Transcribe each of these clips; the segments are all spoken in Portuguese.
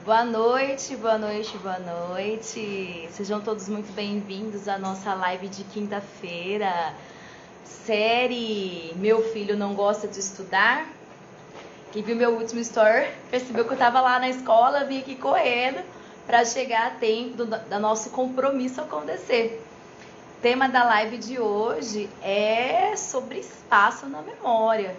Boa noite, boa noite, boa noite. Sejam todos muito bem-vindos à nossa live de quinta-feira. Série Meu Filho Não Gosta de Estudar. Quem viu meu último story percebeu que eu tava lá na escola, vim aqui correndo para chegar a tempo do nosso compromisso acontecer. O tema da live de hoje é sobre espaço na memória.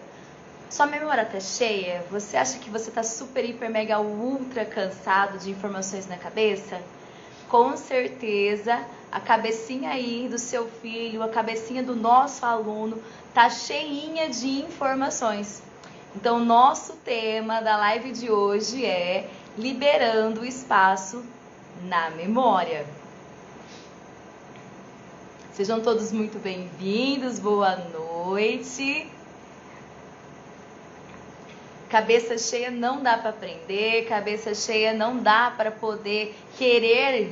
Sua memória tá cheia? Você acha que você tá super, hiper, mega, ultra cansado de informações na cabeça? Com certeza, a cabecinha aí do seu filho, a cabecinha do nosso aluno tá cheinha de informações. Então, nosso tema da live de hoje é liberando espaço na memória. Sejam todos muito bem-vindos, boa noite. Cabeça cheia não dá para aprender, cabeça cheia não dá para poder querer,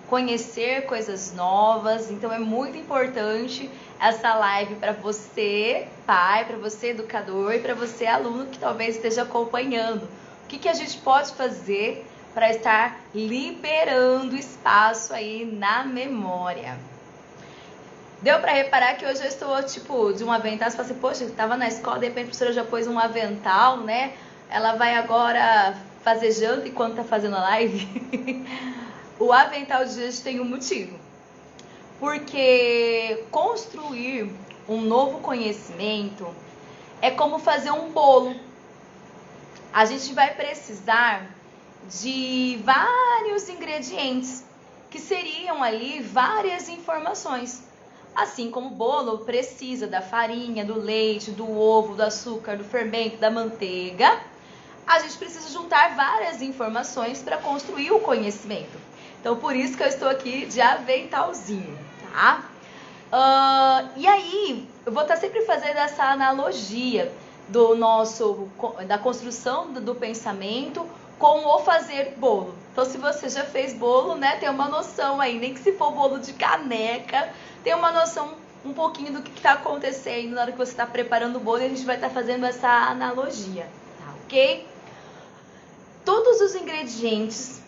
conhecer coisas novas. Então é muito importante essa live para você, pai, para você, educador, e para você, aluno, que talvez esteja acompanhando. O que a gente pode fazer para estar liberando espaço aí na memória? Deu pra reparar que hoje eu estou, de um avental. Você fala assim, poxa, eu tava na escola, de repente a professora já pôs um avental, né? Ela vai agora fazer janta enquanto tá fazendo a live. O avental de hoje tem um motivo. Porque construir um novo conhecimento é como fazer um bolo. A gente vai precisar de vários ingredientes, que seriam ali várias informações. Assim como o bolo precisa da farinha, do leite, do ovo, do açúcar, do fermento, da manteiga, a gente precisa juntar várias informações para construir o conhecimento. Então, por isso que eu estou aqui de aventalzinho, tá? E aí, eu vou estar sempre fazendo essa analogia da construção do pensamento com o fazer bolo. Então, se você já fez bolo, tem uma noção aí, nem que se for bolo de caneca, tem uma noção um pouquinho do que está acontecendo na hora que você está preparando o bolo, e a gente vai estar fazendo essa analogia, tá ok? Todos os ingredientes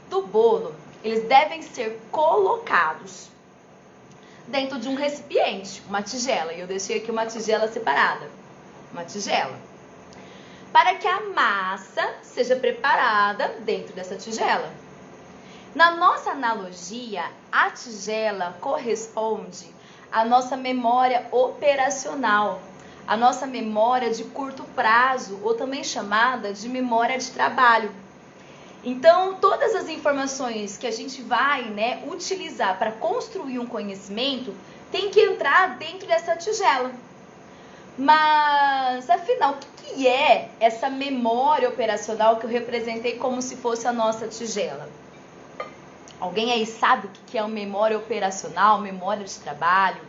do bolo, eles devem ser colocados dentro de um recipiente, uma tigela, e eu deixei aqui uma tigela separada, uma tigela, para que a massa seja preparada dentro dessa tigela. Na nossa analogia, a tigela corresponde à nossa memória operacional, a nossa memória de curto prazo, ou também chamada de memória de trabalho. Então, todas as informações que a gente vai utilizar para construir um conhecimento tem que entrar dentro dessa tigela. Mas, afinal, o que é essa memória operacional que eu representei como se fosse a nossa tigela? Alguém aí sabe o que é uma memória operacional, memória de trabalho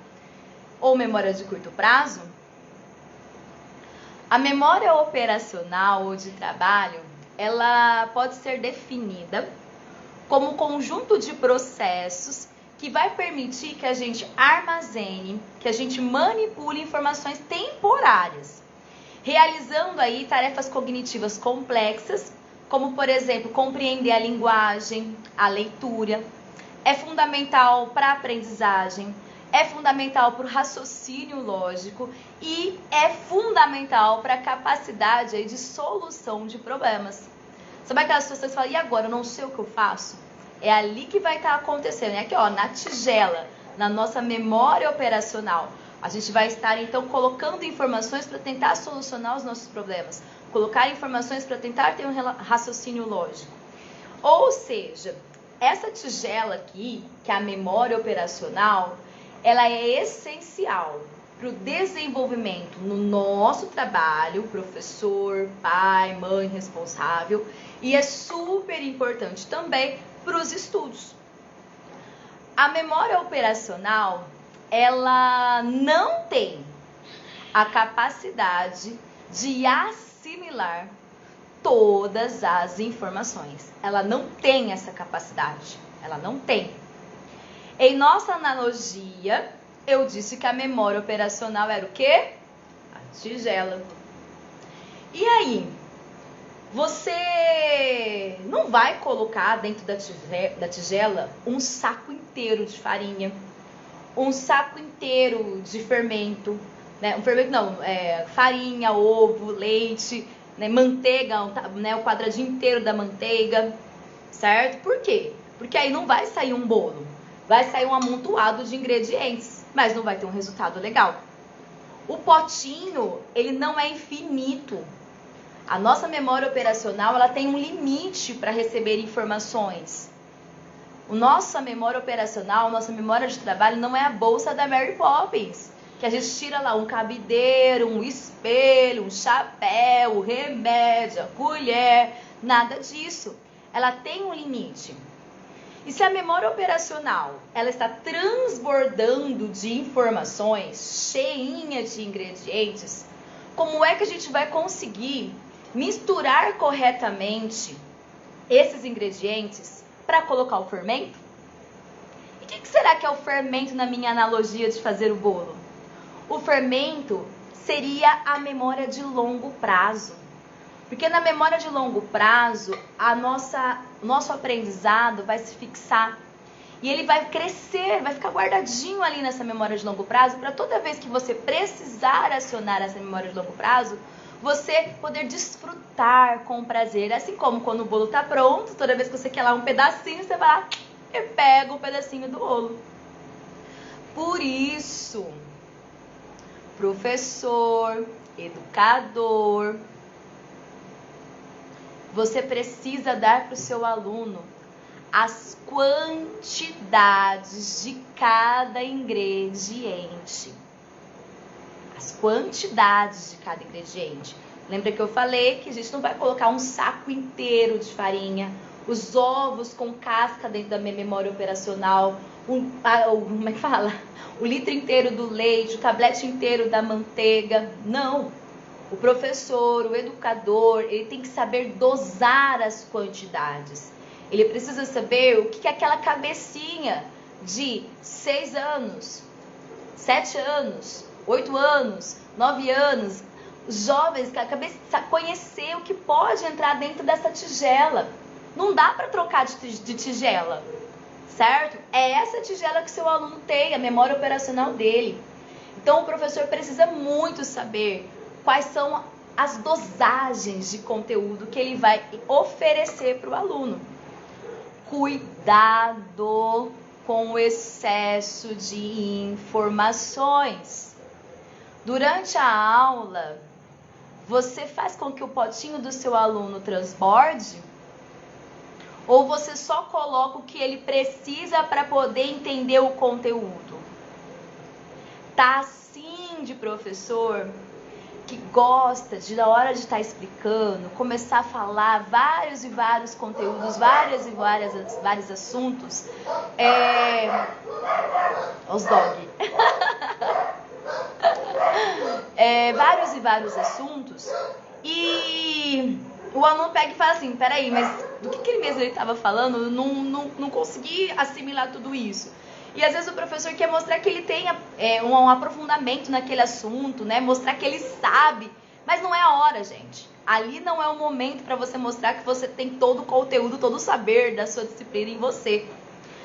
ou memória de curto prazo? A memória operacional ou de trabalho, ela pode ser definida como um conjunto de processos que vai permitir que a gente armazene, que a gente manipule informações temporárias, realizando aí tarefas cognitivas complexas, como, por exemplo, compreender a linguagem, a leitura. É fundamental para a aprendizagem, é fundamental para o raciocínio lógico e é fundamental para a capacidade aí de solução de problemas. Sabe aquelas pessoas que falam, e agora, eu não sei o que eu faço? É ali que vai estar acontecendo, aqui na tigela, na nossa memória operacional. A gente vai estar então colocando informações para tentar solucionar os nossos problemas, colocar informações para tentar ter um raciocínio lógico. Ou seja, essa tigela aqui, que é a memória operacional, ela é essencial para o desenvolvimento no nosso trabalho, professor, pai, mãe, responsável, e é super importante também para os estudos. A memória operacional, ela não tem a capacidade de assimilar todas as informações. Ela não tem essa capacidade. Ela não tem. Em nossa analogia, eu disse que a memória operacional era o quê? A tigela. E aí? Você não vai colocar dentro da tigela um saco inteiro de farinha, um saco inteiro de fermento, né? Farinha, ovo, leite, né? Manteiga, né? O quadradinho inteiro da manteiga, certo? Por quê? Porque aí não vai sair um bolo, vai sair um amontoado de ingredientes, mas não vai ter um resultado legal. O potinho, ele não é infinito. A nossa memória operacional, ela tem um limite para receber informações. Nossa memória operacional, nossa memória de trabalho não é a bolsa da Mary Poppins, que a gente tira lá um cabideiro, um espelho, um chapéu, um remédio, a colher, nada disso. Ela tem um limite. E se a memória operacional, ela está transbordando de informações, cheinha de ingredientes, como é que a gente vai conseguir misturar corretamente esses ingredientes para colocar o fermento? E o que será que é o fermento na minha analogia de fazer o bolo? O fermento seria a memória de longo prazo. Porque na memória de longo prazo, nosso aprendizado vai se fixar. E ele vai crescer, vai ficar guardadinho ali nessa memória de longo prazo, para toda vez que você precisar acionar essa memória de longo prazo, você poder desfrutar com prazer. Assim como quando o bolo está pronto, toda vez que você quer lá um pedacinho, você vai lá e pega um pedacinho do bolo. Por isso, professor, educador, você precisa dar para o seu aluno as quantidades de cada ingrediente. As quantidades de cada ingrediente. Lembra que eu falei que a gente não vai colocar um saco inteiro de farinha, os ovos com casca dentro da minha memória operacional, como é que fala? O litro inteiro do leite, o tablete inteiro da manteiga. Não. O professor, o educador, ele tem que saber dosar as quantidades. Ele precisa saber o que é aquela cabecinha de 6 anos, 7 anos, 8 anos, 9 anos, os jovens, conhecer o que pode entrar dentro dessa tigela. Não dá para trocar de tigela, certo? É essa tigela que seu aluno tem, a memória operacional dele. Então o professor precisa muito saber quais são as dosagens de conteúdo que ele vai oferecer para o aluno. Cuidado com o excesso de informações. Durante a aula, você faz com que o potinho do seu aluno transborde? Ou você só coloca o que ele precisa para poder entender o conteúdo? Tá assim de professor que gosta de, na hora de estar explicando, começar a falar vários e vários conteúdos, vários assuntos. Os dog. Vários e vários assuntos. E o aluno pega e fala assim, peraí, mas do que ele mesmo estava falando? Não consegui assimilar tudo isso. E às vezes o professor quer mostrar que ele tem um aprofundamento naquele assunto, né? Mostrar que ele sabe. Mas não é a hora, gente. Ali não é o momento para você mostrar que você tem todo o conteúdo, todo o saber da sua disciplina em você.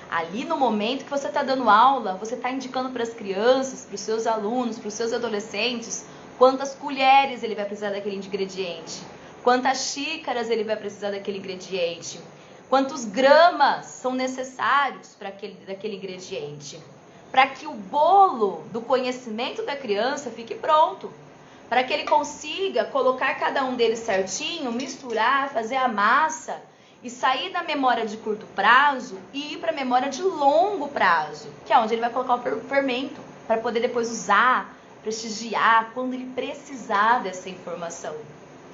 Ali no momento que você está dando aula, você está indicando para as crianças, para os seus alunos, para os seus adolescentes, quantas colheres ele vai precisar daquele ingrediente, quantas xícaras ele vai precisar daquele ingrediente, quantos gramas são necessários para daquele ingrediente, para que o bolo do conhecimento da criança fique pronto, para que ele consiga colocar cada um deles certinho, misturar, fazer a massa e sair da memória de curto prazo e ir para a memória de longo prazo, que é onde ele vai colocar o fermento, para poder depois usar, prestigiar, quando ele precisar dessa informação.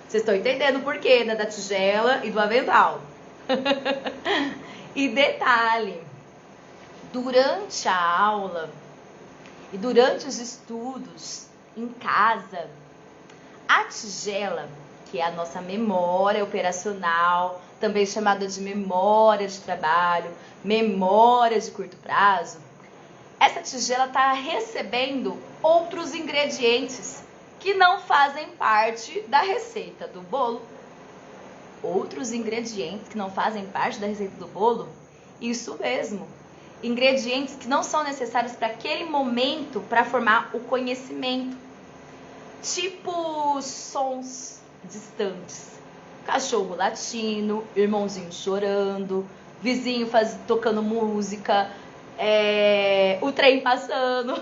Vocês estão entendendo o porquê, né, da tigela e do avental? E detalhe, durante a aula e durante os estudos em casa, a tigela, que é a nossa memória operacional, também chamada de memória de trabalho, memória de curto prazo, essa tigela está recebendo outros ingredientes que não fazem parte da receita do bolo. Outros ingredientes que não fazem parte da receita do bolo? Isso mesmo. Ingredientes que não são necessários para aquele momento para formar o conhecimento. Tipo sons distantes. Cachorro latindo, irmãozinho chorando, vizinho tocando música, o trem passando,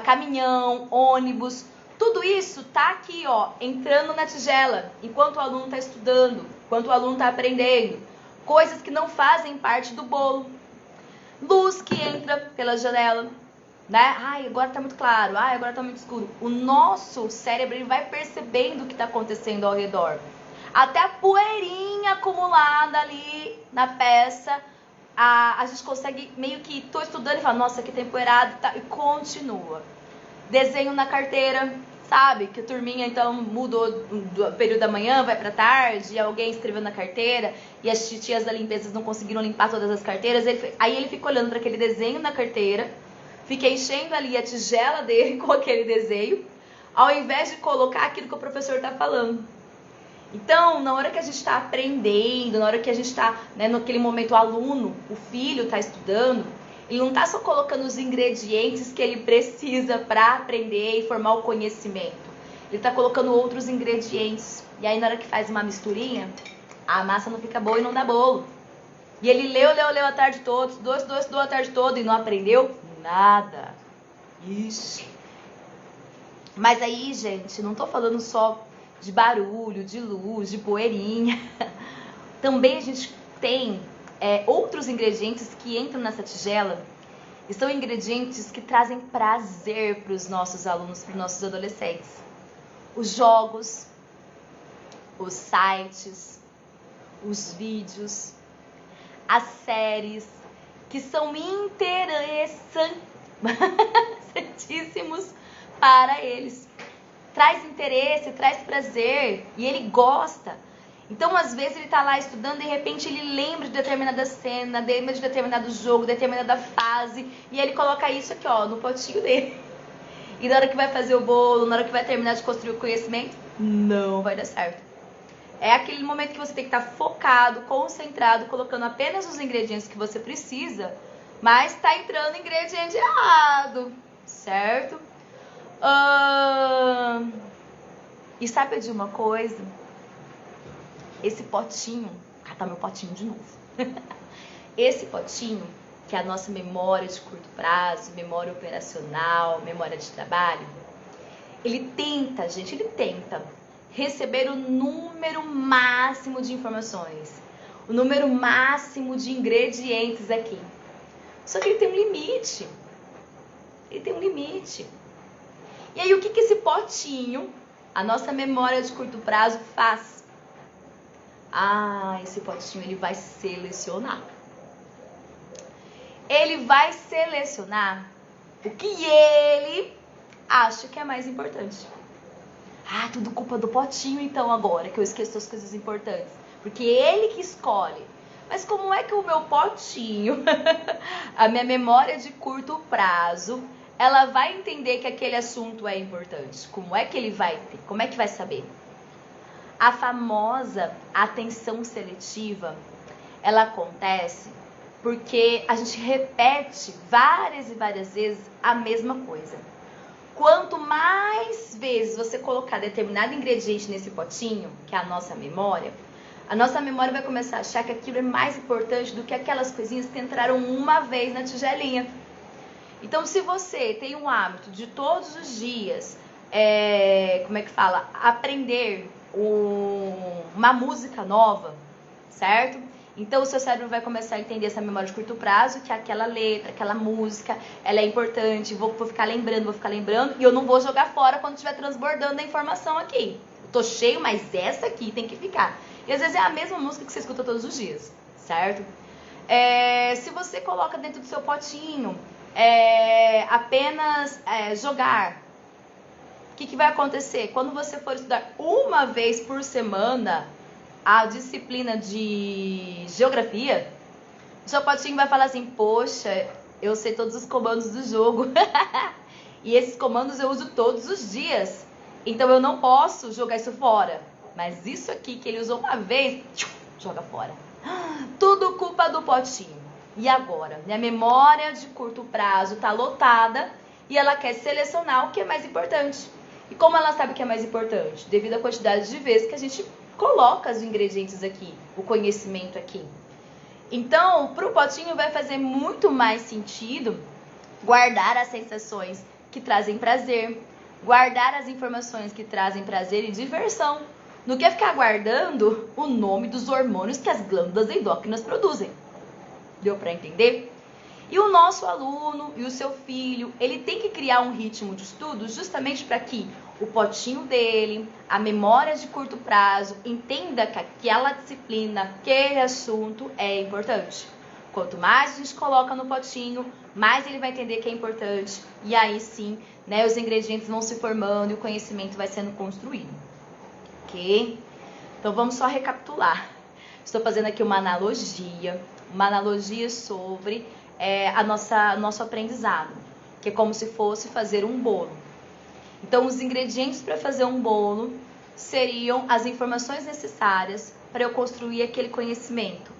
caminhão, ônibus. Tudo isso tá aqui, ó, entrando na tigela, enquanto o aluno está estudando, enquanto o aluno está aprendendo. Coisas que não fazem parte do bolo. Luz que entra pela janela, né? Ai, agora tá muito claro, ai, agora tá muito escuro. O nosso cérebro, ele vai percebendo o que tá acontecendo ao redor. Até a poeirinha acumulada ali na peça, a gente consegue meio que, tô estudando e falo, nossa, aqui tem empoeirado, tá, e continua. Desenho na carteira, sabe? Que a turminha então mudou do período da manhã, vai pra tarde, e alguém escreveu na carteira, e as titias da limpeza não conseguiram limpar todas as carteiras. Aí ele fica olhando para aquele desenho na carteira, fica enchendo ali a tigela dele com aquele desenho, ao invés de colocar aquilo que o professor está falando. Então, na hora que a gente está aprendendo, na hora que a gente está, né, naquele momento o aluno, o filho está estudando, ele não está só colocando os ingredientes que ele precisa para aprender e formar o conhecimento. Ele está colocando outros ingredientes. E aí, na hora que faz uma misturinha, a massa não fica boa e não dá bolo. E ele leu a tarde toda, estudou a tarde toda e não aprendeu nada. Ixi. Mas aí, gente, não tô falando só de barulho, de luz, de poeirinha. Também a gente tem outros ingredientes que entram nessa tigela e são ingredientes que trazem prazer para os nossos alunos, para os nossos adolescentes. Os jogos, os sites, os vídeos, as séries, que são interessantíssimos para eles. Traz interesse, traz prazer e ele gosta. Então, às vezes, ele tá lá estudando, de repente ele lembra de determinada cena, lembra de determinado jogo, determinada fase, e ele coloca isso aqui, ó, no potinho dele. E na hora que vai fazer o bolo, na hora que vai terminar de construir o conhecimento, não vai dar certo. É aquele momento que você tem que estar focado, concentrado, colocando apenas os ingredientes que você precisa, mas tá entrando ingrediente errado, certo? E sabe de uma coisa? Esse potinho, tá meu potinho de novo. Esse potinho, que é a nossa memória de curto prazo, memória operacional, memória de trabalho, ele tenta receber o número máximo de informações, o número máximo de ingredientes aqui. Só que ele tem um limite. E aí, o que esse potinho, a nossa memória de curto prazo, faz? Esse potinho, ele vai selecionar. Ele vai selecionar o que ele acha que é mais importante. Tudo culpa do potinho, então, agora, que eu esqueço as coisas importantes. Porque ele que escolhe. Mas como é que o meu potinho, a minha memória de curto prazo, ela vai entender que aquele assunto é importante? Como é que ele vai ter? Como é que vai saber? A famosa atenção seletiva, ela acontece porque a gente repete várias e várias vezes a mesma coisa. Quanto mais vezes você colocar determinado ingrediente nesse potinho, que é a nossa memória vai começar a achar que aquilo é mais importante do que aquelas coisinhas que entraram uma vez na tigelinha. Então, se você tem um hábito de todos os dias, aprender uma música nova, certo? Então, o seu cérebro vai começar a entender essa memória de curto prazo, que aquela letra, aquela música, ela é importante, vou ficar lembrando, e eu não vou jogar fora quando estiver transbordando a informação aqui. Eu tô cheio, mas essa aqui tem que ficar. E às vezes é a mesma música que você escuta todos os dias, certo? Se você coloca dentro do seu potinho apenas jogar, o que vai acontecer? Quando você for estudar uma vez por semana a disciplina de geografia, o seu potinho vai falar assim, poxa, eu sei todos os comandos do jogo. E esses comandos eu uso todos os dias. Então eu não posso jogar isso fora. Mas isso aqui que ele usou uma vez, joga fora. Tudo culpa do potinho. E agora? Minha memória de curto prazo está lotada e ela quer selecionar o que é mais importante. E como ela sabe o que é mais importante? Devido à quantidade de vezes que a gente coloca os ingredientes aqui, o conhecimento aqui. Então, para o potinho vai fazer muito mais sentido guardar as sensações que trazem prazer, guardar as informações que trazem prazer e diversão, do que ficar guardando o nome dos hormônios que as glândulas endócrinas produzem. Deu para entender? E o nosso aluno e o seu filho, ele tem que criar um ritmo de estudo justamente para que o potinho dele, a memória de curto prazo, entenda que aquela disciplina, aquele assunto é importante. Quanto mais a gente coloca no potinho, mais ele vai entender que é importante. E aí sim, né, os ingredientes vão se formando e o conhecimento vai sendo construído. Ok? Então vamos só recapitular. Estou fazendo aqui uma analogia sobre nosso aprendizado, que é como se fosse fazer um bolo. Então, os ingredientes para fazer um bolo seriam as informações necessárias para eu construir aquele conhecimento.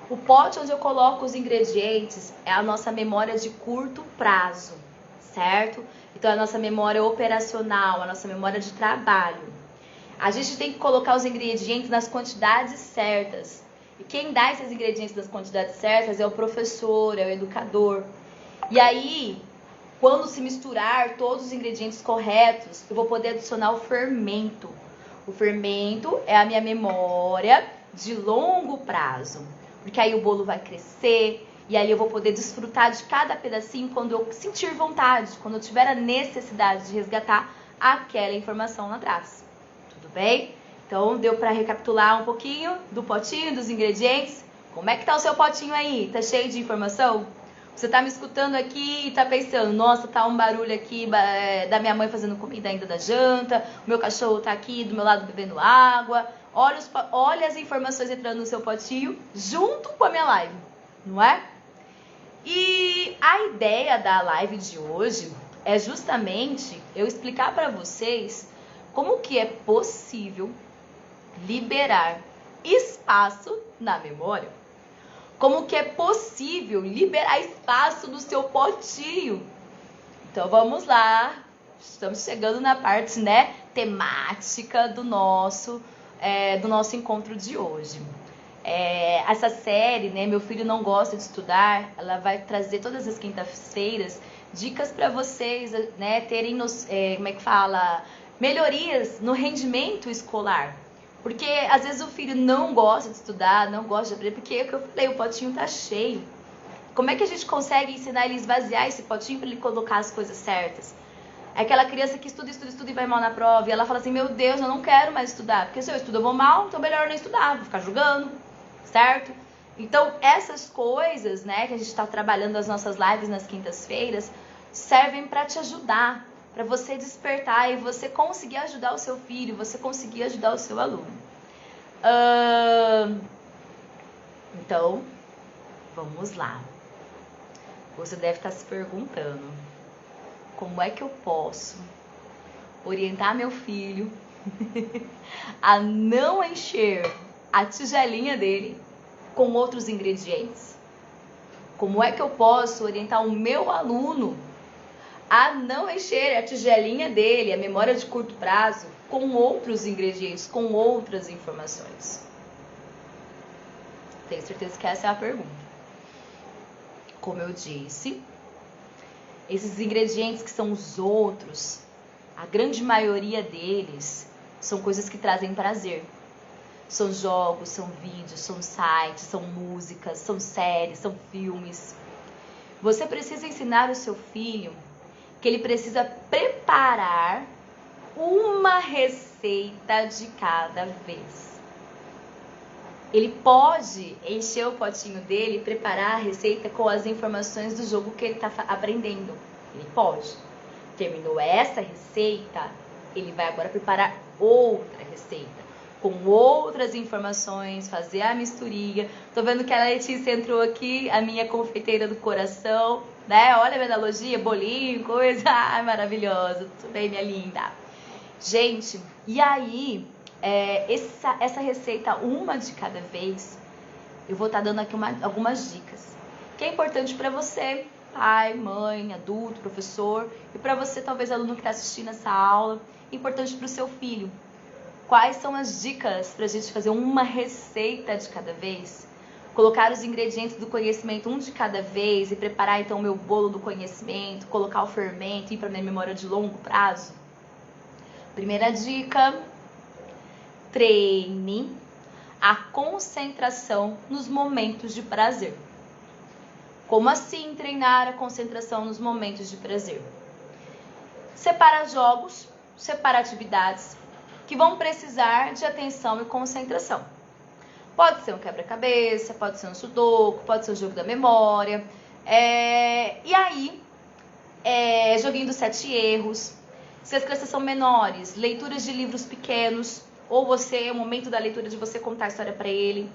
O pote onde eu coloco os ingredientes é a nossa memória de curto prazo, certo? Então, a nossa memória operacional, a nossa memória de trabalho. A gente tem que colocar os ingredientes nas quantidades certas. E quem dá esses ingredientes nas quantidades certas é o professor, é o educador. E aí, quando se misturar todos os ingredientes corretos, eu vou poder adicionar o fermento. O fermento é a minha memória de longo prazo. Porque aí o bolo vai crescer e aí eu vou poder desfrutar de cada pedacinho quando eu sentir vontade, quando eu tiver a necessidade de resgatar aquela informação lá atrás. Tudo bem? Então, deu para recapitular um pouquinho do potinho, dos ingredientes? Como é que tá o seu potinho aí? Tá cheio de informação? Você tá me escutando aqui e tá pensando, nossa, tá um barulho aqui da minha mãe fazendo comida ainda da janta, o meu cachorro tá aqui do meu lado bebendo água. Olha as informações entrando no seu potinho junto com a minha live, não é? E a ideia da live de hoje é justamente eu explicar para vocês como que é possível liberar espaço na memória. Como que é possível liberar espaço no seu potinho. Então vamos lá. Estamos chegando na parte, né, temática do nosso encontro de hoje. Essa série, né, Meu Filho Não Gosta de Estudar, ela vai trazer todas as quintas-feiras dicas para vocês, né, terem melhorias no rendimento escolar. Porque às vezes o filho não gosta de estudar, não gosta de aprender, porque é o que eu falei, o potinho tá cheio. Como é que a gente consegue ensinar ele a esvaziar esse potinho para ele colocar as coisas certas? É aquela criança que estuda e vai mal na prova, e ela fala assim, meu Deus, eu não quero mais estudar, porque se eu estudo eu vou mal, então melhor eu nem estudar, vou ficar jogando, certo? Então essas coisas, né, que a gente está trabalhando nas nossas lives nas quintas-feiras, servem para te ajudar, para você despertar e você conseguir ajudar o seu filho, você conseguir ajudar o seu aluno. Então, vamos lá. Você deve estar se perguntando, como é que eu posso orientar meu filho a não encher a tigelinha dele com outros ingredientes? Como é que eu posso orientar o meu aluno a não encher a tigelinha dele, a memória de curto prazo, com outros ingredientes, com outras informações? Tenho certeza que essa é a pergunta. Como eu disse, esses ingredientes que são os outros, a grande maioria deles são coisas que trazem prazer. São jogos, são vídeos, são sites, são músicas, são séries, são filmes. Você precisa ensinar o seu filho que ele precisa preparar uma receita de cada vez. Ele pode encher o potinho dele e preparar a receita com as informações do jogo que ele está aprendendo. Ele pode. Terminou essa receita, ele vai agora preparar outra receita, com outras informações, fazer a misturinha. Tô vendo que a Letícia entrou aqui, a minha confeiteira do coração, né? Olha a minha analogia, bolinho, coisa, ai, maravilhosa. Tudo bem, minha linda. Gente, e aí, essa receita, uma de cada vez, eu vou estar dando aqui algumas dicas, que é importante para você, pai, mãe, adulto, professor, e para você, talvez, aluno que está assistindo essa aula, importante para o seu filho. Quais são as dicas para a gente fazer uma receita de cada vez? Colocar os ingredientes do conhecimento um de cada vez e preparar então o meu bolo do conhecimento, colocar o fermento e ir para minha memória de longo prazo? Primeira dica: treine a concentração nos momentos de prazer. Como assim treinar a concentração nos momentos de prazer? Separa jogos, separa atividades que vão precisar de atenção e concentração. Pode ser um quebra-cabeça, pode ser um sudoku, pode ser um jogo da memória. E aí, joguinho dos 7 erros. Se as crianças são menores, leituras de livros pequenos, ou o momento da leitura de você contar a história para ele.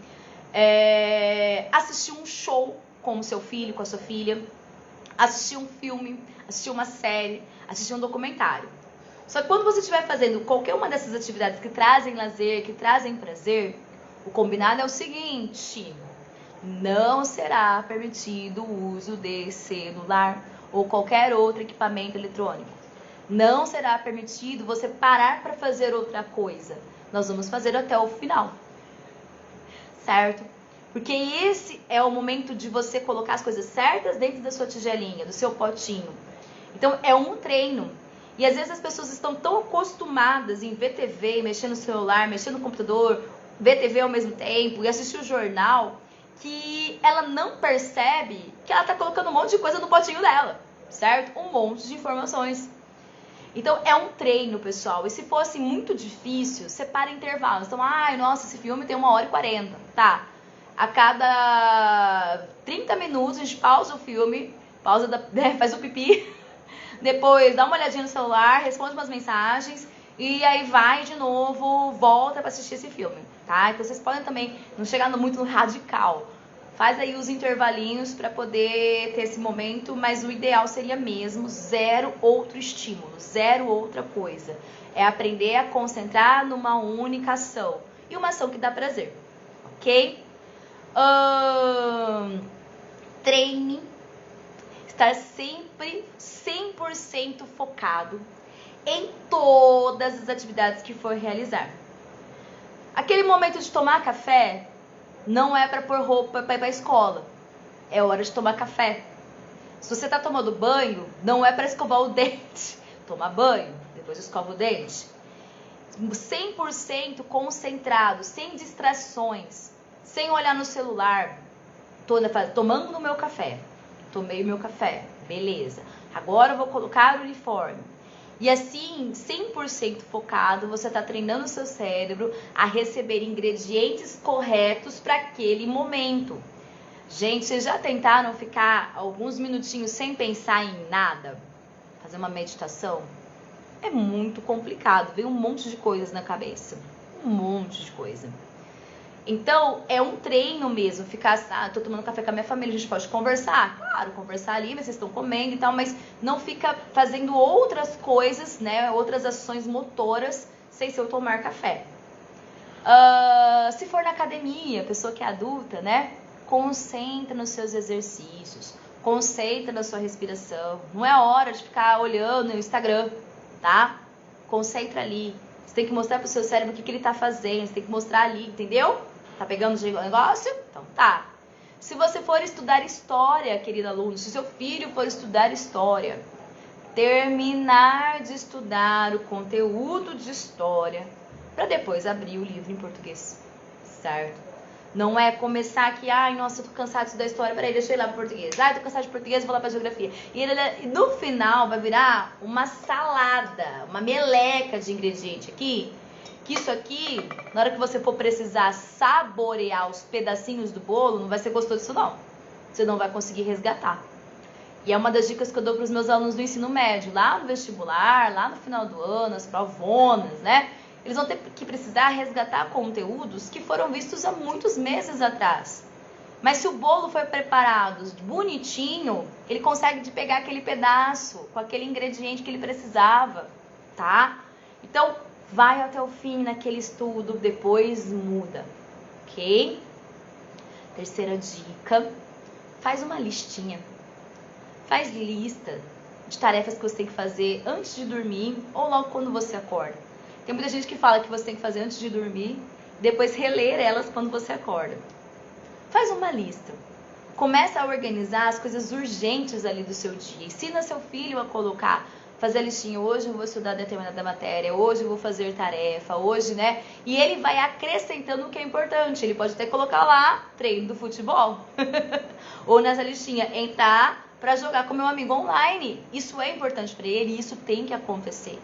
Assistir um show com o seu filho, com a sua filha. Assistir um filme, assistir uma série, assistir um documentário. Só que quando você estiver fazendo qualquer uma dessas atividades que trazem lazer, que trazem prazer, o combinado é o seguinte: não será permitido o uso de celular ou qualquer outro equipamento eletrônico. Não será permitido você parar para fazer outra coisa. Nós vamos fazer até o final, certo? Porque esse é o momento de você colocar as coisas certas dentro da sua tigelinha, do seu potinho. Então é um treino. E às vezes as pessoas estão tão acostumadas em ver TV, mexer no celular, mexer no computador, ver TV ao mesmo tempo e assistir o jornal, que ela não percebe que ela está colocando um monte de coisa no potinho dela, certo? Um monte de informações. Então é um treino, pessoal. E se fosse muito difícil, separa intervalos. Então, nossa, esse filme tem 1h40. Tá. A cada 30 minutos a gente pausa o filme, faz o pipi, depois dá uma olhadinha no celular, responde umas mensagens e aí vai de novo, volta para assistir esse filme, tá? Então vocês podem também não chegar muito no radical. Faz aí os intervalinhos para poder ter esse momento, mas o ideal seria mesmo zero outro estímulo, zero outra coisa. É aprender a concentrar numa única ação e uma ação que dá prazer, ok? Treine, estar sempre 100% focado em todas as atividades que for realizar. Aquele momento de tomar café não é para pôr roupa para ir para a escola. É hora de tomar café. Se você está tomando banho, não é para escovar o dente. Toma banho, depois escova o dente. 100% concentrado, sem distrações, sem olhar no celular. Tomando no meu café. Tomei o meu café, beleza. Agora eu vou colocar o uniforme. E assim, 100% focado, você está treinando o seu cérebro a receber ingredientes corretos para aquele momento. Gente, vocês já tentaram ficar alguns minutinhos sem pensar em nada? Fazer uma meditação? É muito complicado, vem um monte de coisas na cabeça. Um monte de coisa. Então, é um treino mesmo, ficar, tô tomando café com a minha família, a gente pode conversar, claro, conversar ali, mas vocês estão comendo e tal, mas não fica fazendo outras coisas, né, outras ações motoras, sem ser eu tomar café. Se for na academia, pessoa que é adulta, né, concentra nos seus exercícios, concentra na sua respiração, não é hora de ficar olhando no Instagram, tá? Concentra ali, você tem que mostrar pro seu cérebro o que ele tá fazendo, você tem que mostrar ali, entendeu? Tá pegando o negócio? Então tá. Se você for estudar história, querido aluno, se seu filho for estudar história, terminar de estudar o conteúdo de história para depois abrir o livro em português, certo? Não é começar aqui, nossa, eu tô cansado de estudar história, peraí, deixa eu ir lá pro português. Eu tô cansado de português, vou lá pra geografia. E no final vai virar uma salada, uma meleca de ingrediente aqui, que isso aqui, na hora que você for precisar saborear os pedacinhos do bolo, não vai ser gostoso disso não. Você não vai conseguir resgatar. E é uma das dicas que eu dou para os meus alunos do ensino médio, lá no vestibular, lá no final do ano, as provonas, né? Eles vão ter que precisar resgatar conteúdos que foram vistos há muitos meses atrás. Mas se o bolo foi preparado bonitinho, ele consegue pegar aquele pedaço com aquele ingrediente que ele precisava, tá? Então, vai até o fim naquele estudo, depois muda, ok? Terceira dica, faz uma listinha. Faz lista de tarefas que você tem que fazer antes de dormir ou logo quando você acorda. Tem muita gente que fala que você tem que fazer antes de dormir, depois reler elas quando você acorda. Faz uma lista. Começa a organizar as coisas urgentes ali do seu dia. Ensina seu filho a colocar, fazer a listinha. Hoje eu vou estudar determinada matéria, hoje eu vou fazer tarefa, hoje, né? E ele vai acrescentando o que é importante. Ele pode até colocar lá treino do futebol. Ou nessa listinha, entrar para jogar com meu amigo online. Isso é importante para ele e isso tem que acontecer.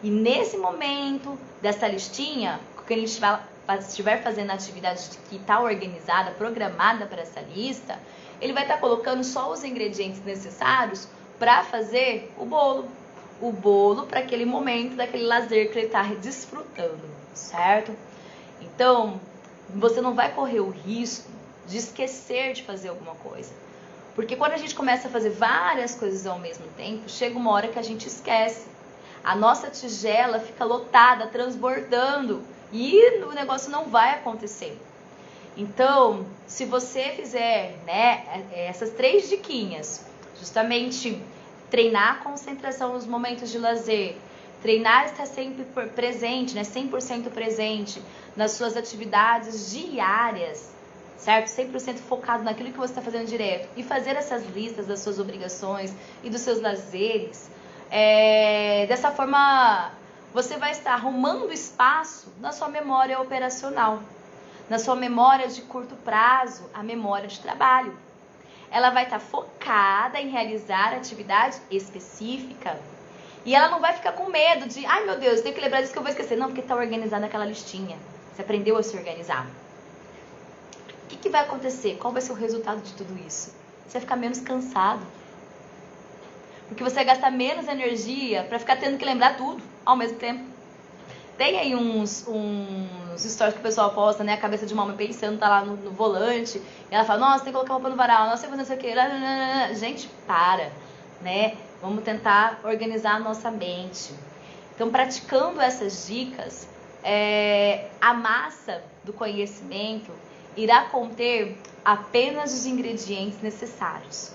E nesse momento dessa listinha, quando ele estiver fazendo a atividade que está organizada, programada para essa lista, ele vai estar colocando só os ingredientes necessários para fazer o bolo. O bolo para aquele momento, daquele lazer que ele está desfrutando, certo? Então, você não vai correr o risco de esquecer de fazer alguma coisa. Porque quando a gente começa a fazer várias coisas ao mesmo tempo, chega uma hora que a gente esquece. A nossa tigela fica lotada, transbordando, e o negócio não vai acontecer. Então, se você fizer, né, essas 3 diquinhas, justamente treinar a concentração nos momentos de lazer, treinar estar sempre presente, né, 100% presente nas suas atividades diárias, certo? 100% focado naquilo que você está fazendo direto, e fazer essas listas das suas obrigações e dos seus lazeres, dessa forma você vai estar arrumando espaço na sua memória operacional, na sua memória de curto prazo, a memória de trabalho. Ela vai estar focada em realizar atividade específica e ela não vai ficar com medo de, ai meu Deus, tenho que lembrar disso que eu vou esquecer. Não, porque está organizada aquela listinha. Você aprendeu a se organizar. O que vai acontecer? Qual vai ser o resultado de tudo isso? Você vai ficar menos cansado. Porque você vai gastar menos energia para ficar tendo que lembrar tudo ao mesmo tempo. Tem aí uns stories que o pessoal posta, né? A cabeça de uma mãe pensando, tá lá no volante. E ela fala, nossa, tem que colocar roupa no varal, nossa, tem que fazer isso aqui. Gente, para, né? Vamos tentar organizar a nossa mente. Então, praticando essas dicas, a massa do conhecimento irá conter apenas os ingredientes necessários.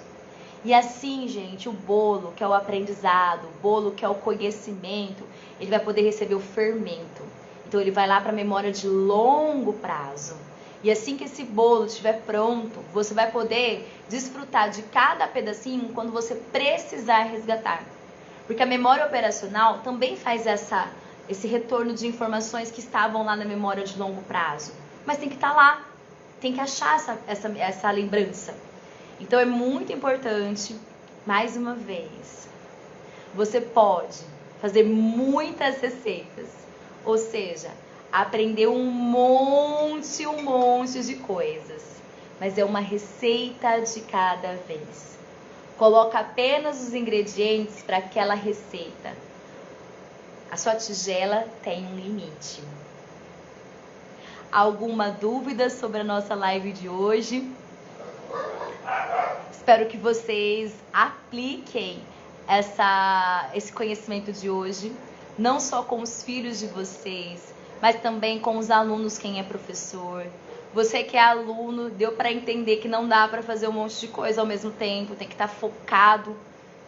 E assim, gente, o bolo, que é o aprendizado, o bolo, que é o conhecimento, ele vai poder receber o fermento. Então, ele vai lá para a memória de longo prazo. E assim que esse bolo estiver pronto, você vai poder desfrutar de cada pedacinho quando você precisar resgatar. Porque a memória operacional também faz esse retorno de informações que estavam lá na memória de longo prazo. Mas tem que estar lá, tem que achar essa lembrança. Então é muito importante, mais uma vez, você pode fazer muitas receitas, ou seja, aprender um monte de coisas, mas é uma receita de cada vez. Coloca apenas os ingredientes para aquela receita. A sua tigela tem um limite. Alguma dúvida sobre a nossa live de hoje? Espero que vocês apliquem esse conhecimento de hoje, não só com os filhos de vocês, mas também com os alunos, quem é professor. Você que é aluno, deu para entender que não dá para fazer um monte de coisa ao mesmo tempo, tem que estar focado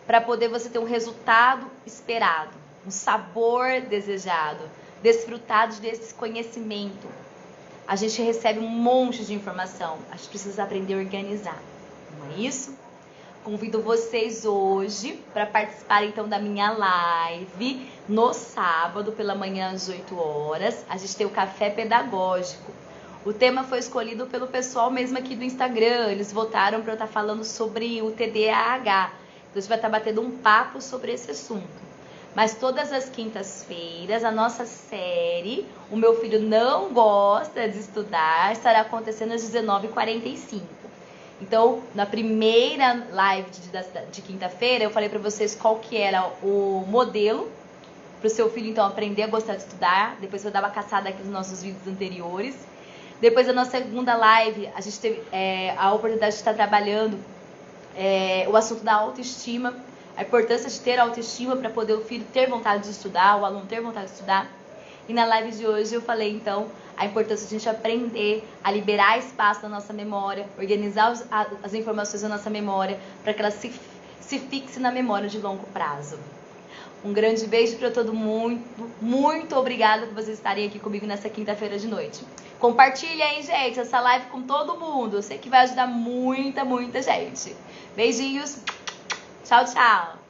para poder você ter um resultado esperado, um sabor desejado, desfrutar desse conhecimento. A gente recebe um monte de informação, a gente precisa aprender a organizar. Não é isso? Convido vocês hoje para participar então da minha live no sábado pela manhã às 8 horas. A gente tem o café pedagógico. O tema foi escolhido pelo pessoal mesmo aqui do Instagram. Eles votaram para eu estar falando sobre o TDAH. Então a gente vai estar batendo um papo sobre esse assunto. Mas todas as quintas-feiras, a nossa série O Meu Filho Não Gosta de Estudar estará acontecendo às 19h45. Então, na primeira live de quinta-feira, eu falei para vocês qual que era o modelo para o seu filho, então, aprender a gostar de estudar. Depois eu vou dar uma caçada aqui nos nossos vídeos anteriores. Depois da nossa segunda live, a gente teve a oportunidade de estar trabalhando o assunto da autoestima. a importância de ter autoestima para poder o filho ter vontade de estudar, o aluno ter vontade de estudar. E na live de hoje eu falei, então, a importância de a gente aprender a liberar espaço na nossa memória, organizar as informações na nossa memória, para que elas se fixem na memória de longo prazo. Um grande beijo para todo mundo. Muito obrigada por vocês estarem aqui comigo nessa quinta-feira de noite. Compartilha aí, gente, essa live com todo mundo. Eu sei que vai ajudar muita gente. Beijinhos. Tchau, tchau.